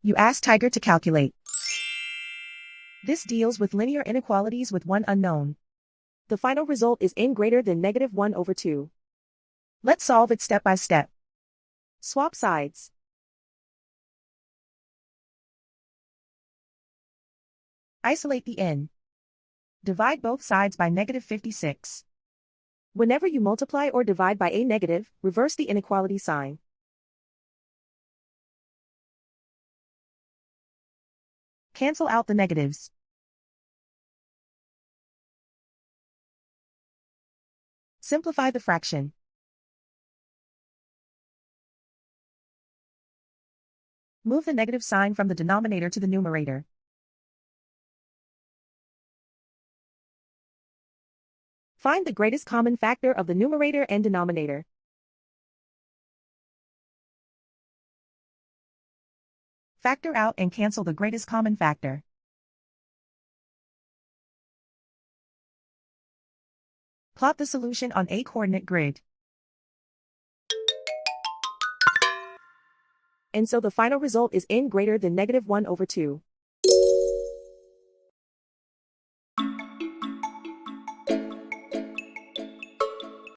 You ask Tiger to calculate. This deals with linear inequalities with one unknown. The final result is n greater than -1/2. Let's solve it step by step. Swap sides. Isolate the n. Divide both sides by -56. Whenever you multiply or divide by a negative, reverse the inequality sign. Cancel out the negatives. Simplify the fraction. Move the negative sign from the denominator to the numerator. Find the greatest common factor of the numerator and denominator. Factor out and cancel the greatest common factor. Plot the solution on a coordinate grid. And so the final result is n greater than -1/2.